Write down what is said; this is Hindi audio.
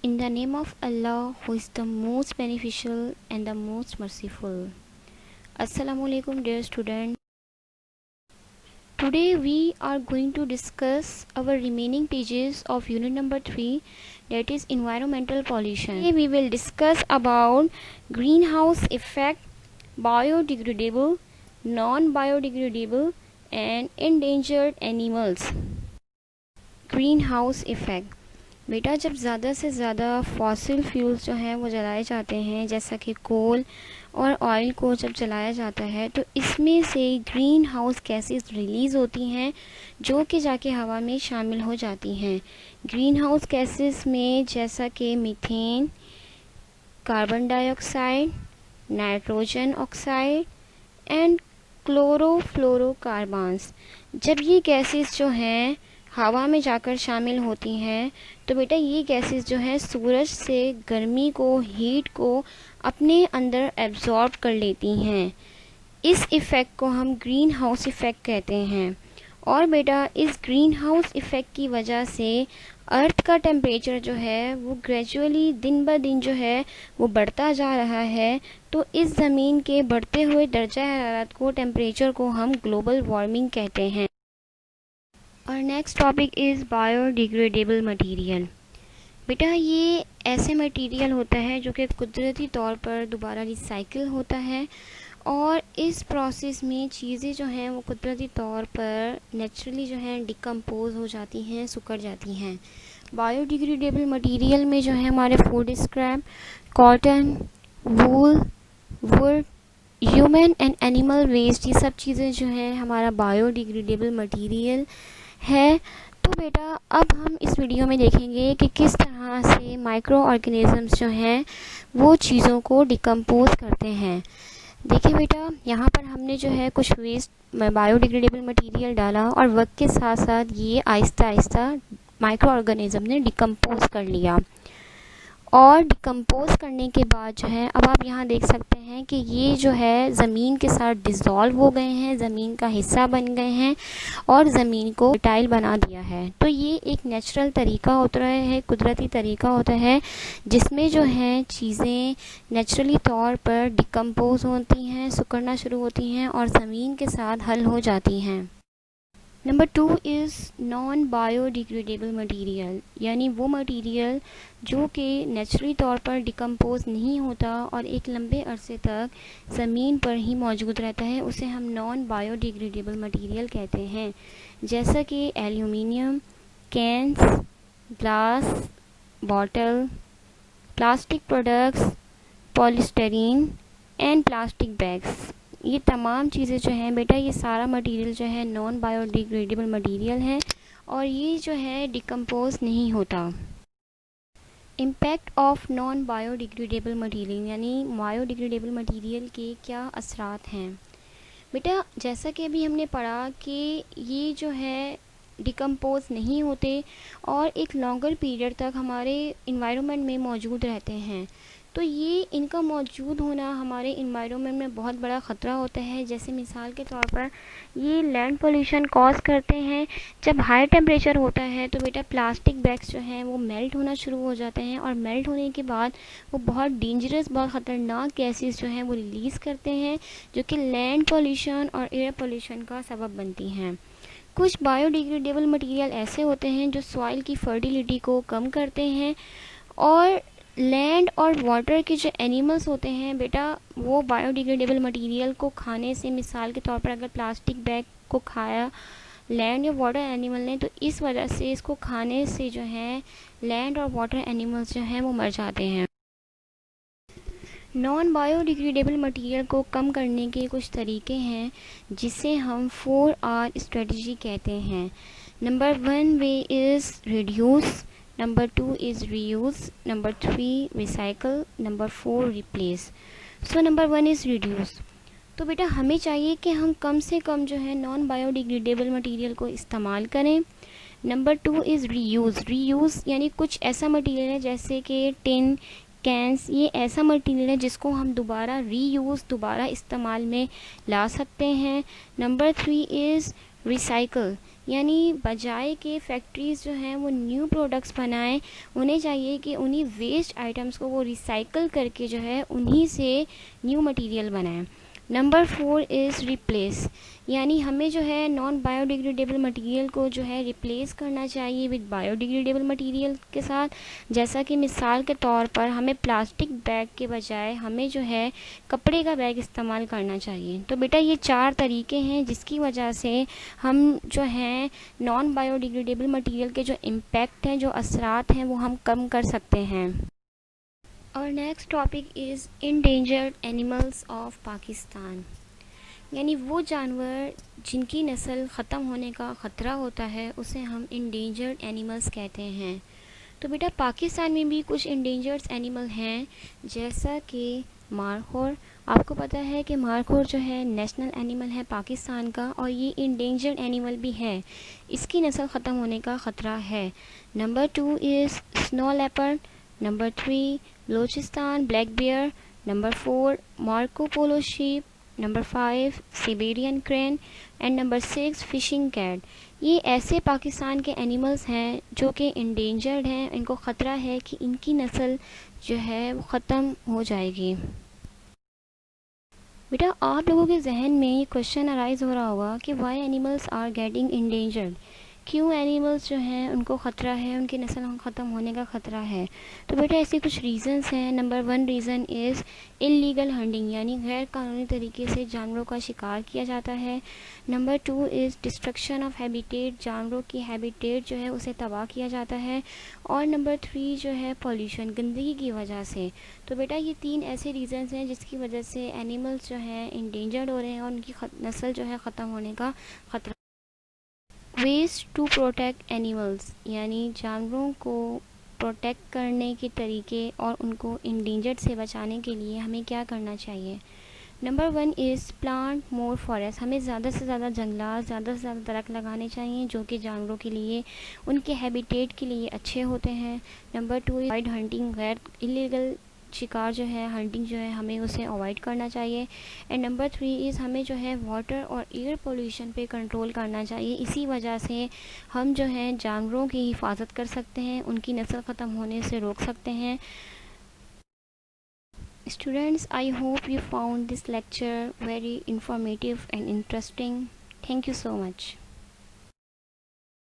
In the name of Allah, who is the most beneficial and the most merciful. Assalamu alaikum, dear student. Today we are going to discuss our remaining pages of unit number 3, that is environmental pollution. Today we will discuss about greenhouse effect, biodegradable, non-biodegradable and endangered animals. Green effect बेटा, जब ज़्यादा से ज़्यादा फॉसिल फ्यूल्स जो हैं वो जलाए जाते हैं, जैसा कि कोल और ऑयल को जब जलाया जाता है तो इसमें से ग्रीन हाउस गैसेस रिलीज़ होती हैं जो कि जाके हवा में शामिल हो जाती हैं। ग्रीन हाउस गैसेस में जैसा कि methane, carbon dioxide, nitrogen oxide and chlorofluorocarbons, जब ये गैसेस जो हैं हवा में जाकर शामिल होती हैं तो बेटा ये गैसेस जो हैं सूरज से गर्मी को, हीट को अपने अंदर एब्जॉर्ब कर लेती हैं। इस इफ़ेक्ट को हम ग्रीन हाउस इफ़ेक्ट कहते हैं। और बेटा इस ग्रीन हाउस इफ़ेक्ट की वजह से अर्थ का टेम्परेचर जो है वो ग्रेजुअली दिन ब दिन जो है वो बढ़ता जा रहा है। तो इस ज़मीन के बढ़ते हुए दर्जा हरारत को, टेम्परेचर को हम ग्लोबल वार्मिंग कहते हैं। और next topic is biodegradable material. बेटा ये ऐसे मटेरियल होता है जो कि कुदरती तौर पर दोबारा रिसाइकिल होता है और इस प्रोसेस में चीज़ें जो हैं वो कुदरती तौर पर नेचुरली जो हैं डिकम्पोज हो जाती हैं, सुखड़ जाती हैं। बायोडिग्रेडेबल मटेरियल में जो है हमारे food scrap, cotton, wool, wood, human and animal waste, ये सब चीज़ें जो हैं हमारा बायोडिग्रेडेबल मटेरियल है। तो बेटा अब हम इस वीडियो में देखेंगे कि किस तरह से माइक्रो ऑर्गेनिजम्स जो हैं वो चीज़ों को डिकम्पोज करते हैं। देखिए बेटा, यहाँ पर हमने जो है कुछ वेस्ट बायोडिग्रेडेबल मटेरियल डाला और वक्त के साथ साथ ये आहिस्ता आहिस्ता माइक्रो ऑर्गेनिज्म ने डिकम्पोज कर लिया। और डिकम्पोज करने के बाद जो है अब आप यहाँ देख सकते हैं कि ये जो है ज़मीन के साथ डिज़ोल्व हो गए हैं, ज़मीन का हिस्सा बन गए हैं और ज़मीन को फर्टाइल बना दिया है। तो ये एक नेचुरल तरीका होता है, कुदरती तरीका होता है जिसमें जो है चीज़ें नेचुरली तौर पर डिकम्पोज होती हैं, सिकुड़ना शुरू होती हैं और ज़मीन के साथ हल हो जाती हैं। Number 2 is non biodegradable material, यानी वो मटेरियल जो कि नेचुरली तौर पर डिकम्पोज नहीं होता और एक लंबे अरसे तक ज़मीन पर ही मौजूद रहता है, उसे हम नॉन बायोडिग्रेडेबल मटेरियल कहते हैं। जैसा कि aluminium, cans, glass bottle, plastic products, polystyrene and plastic bags, ये तमाम चीज़ें जो हैं बेटा ये सारा मटेरियल जो है नॉन बायोडिग्रेडेबल मटेरियल है और ये जो है डिकम्पोज नहीं होता। Impact of non biodegradable material, यानी बायोडिग्रेडेबल मटेरियल के क्या असरात हैं। बेटा जैसा कि अभी हमने पढ़ा कि ये जो है डिकम्पोज नहीं होते और एक लॉन्गर पीरियड तक हमारे इन्वायरमेंट में मौजूद रहते हैं, तो ये इनका मौजूद होना हमारे इन्वायरमेंट में बहुत बड़ा ख़तरा होता है। जैसे मिसाल के तौर पर ये लैंड पोल्यूशन कॉज करते हैं। जब हाई टेम्परेचर होता है तो बेटा प्लास्टिक बैग्स जो हैं वो मेल्ट होना शुरू हो जाते हैं और मेल्ट होने के बाद वो बहुत डेंजरस, बहुत ख़तरनाक गैसेस जो हैं वो रिलीज़ करते हैं जो कि लैंड पोल्यूशन और एयर पोल्यूशन का सबब बनती हैं। कुछ बायोडिग्रेडेबल मटेरियल ऐसे होते हैं जो सॉइल की फर्टिलिटी को कम करते हैं और लैंड और वाटर के जो एनिमल्स होते हैं बेटा वो बायोडिग्रेडेबल मटेरियल को खाने से, मिसाल के तौर पर अगर प्लास्टिक बैग को खाया लैंड या वाटर एनिमल ने तो इस वजह से इसको खाने से जो है लैंड और वाटर एनिमल्स जो हैं वो मर जाते हैं। नॉन बायोडिग्रेडेबल मटेरियल को कम करने के कुछ तरीके हैं जिसे हम 4R स्ट्रेटजी कहते हैं। Number 1 way is reduce, number 2 is reuse, number 3 recycle, number 4 replace. So number 1 is reduce. तो बेटा हमें चाहिए कि हम कम से कम जो है नॉन बायोडिग्रेडेबल मटेरियल को इस्तेमाल करें। Number 2 is reuse. रीयूज़ यानी कुछ ऐसा मटेरियल है जैसे कि टिन, कैंस, ये ऐसा मटेरियल है जिसको हम दोबारा रीयूज़, दोबारा इस्तेमाल में ला सकते हैं। नंबर 3 इज़ रिसाइकल, यानी बजाय के फैक्ट्रीज़ जो हैं वो न्यू प्रोडक्ट्स बनाएं, उन्हें चाहिए कि उन्हीं वेस्ट आइटम्स को वो रिसाइकल करके जो है उन्हीं से न्यू मटेरियल बनाएं। नंबर 4 इज़ रिप्लेस, यानी हमें जो है नॉन बायोडिग्रेडेबल मटेरियल को जो है रिप्लेस करना चाहिए विद बायोडिग्रेडेबल मटेरियल के साथ। जैसा कि मिसाल के तौर पर हमें प्लास्टिक बैग के बजाय हमें जो है कपड़े का बैग इस्तेमाल करना चाहिए। तो बेटा ये 4 तरीके हैं जिसकी वजह से हम जो हैं नॉन बायोडिग्रेडेबल मटेरियल के जो इम्पैक्ट हैं, जो असरात हैं, वो हम कम कर सकते हैं। और next topic is endangered animals of Pakistan, यानी वो जानवर जिनकी नस्ल ख़त्म होने का ख़तरा होता है उसे हम इंडेंजर्ड एनिमल्स कहते हैं। तो बेटा पाकिस्तान में भी कुछ इंडेंजर्ड एनिमल हैं, जैसा कि मारखोर। आपको पता है कि मारखोर जो है नेशनल एनिमल है पाकिस्तान का, और ये इंडेंजर्ड एनिमल भी है, इसकी नस्ल ख़त्म होने का ख़तरा है। Number 2 is snow leopard, number 3 Balochistan black bear, number 4 Marco Polo sheep, number 5 Siberian crane and number 6 fishing cat. ये ऐसे पाकिस्तान के एनिमल्स हैं जो कि इंडेंजर्ड हैं, इनको ख़तरा है कि इनकी नस्ल जो है वो ख़त्म हो जाएगी। बेटा आप लोगों के जहन में ये क्वेश्चन अराइज हो रहा होगा कि why animals are getting endangered, क्यों एनिमल्स जो हैं उनको ख़तरा है, उनकी नस्ल ख़त्म होने का ख़तरा है। तो बेटा ऐसे कुछ रीज़न्स हैं। Number 1 reason is illegal hunting, यानी गैर कानूनी तरीके से जानवरों का शिकार किया जाता है। Number 2 is destruction of habitat, जानवरों की हैबिटेट जो है उसे तबाह किया जाता है। और नंबर 3 जो है पॉल्यूशन, गंदगी की वजह से। तो बेटा ये 3 ऐसे रीज़न्स हैं जिसकी वजह से एनिमल्स जो हैं इंडेंजर्ड हो रहे हैं और उनकी नस्ल जो है ख़त्म होने का ख़तरा। वेज टू प्रोटेक्ट एनिमल्स, यानी जानवरों को प्रोटेक्ट करने के तरीके और उनको इंडेंजर्ड से बचाने के लिए हमें क्या करना चाहिए। Number 1 is plant more forest, हमें ज़्यादा से ज़्यादा जंगलात, ज़्यादा से ज़्यादा दरख्त लगाने चाहिए जो कि जानवरों के लिए, उनके हैबिटेट के लिए अच्छे होते हैं। नंबर 2 अवॉइड हंटिंग, गैर इलीगल शिकार जो है, हंटिंग जो है, हमें उसे अवॉइड करना चाहिए। एंड नंबर 3 इज़ हमें जो है वाटर और एयर पोल्यूशन पे कंट्रोल करना चाहिए। इसी वजह से हम जो है जानवरों की हिफाजत कर सकते हैं, उनकी नस्ल ख़त्म होने से रोक सकते हैं। Students, I hope you found this lecture very informative and interesting. Thank you so much.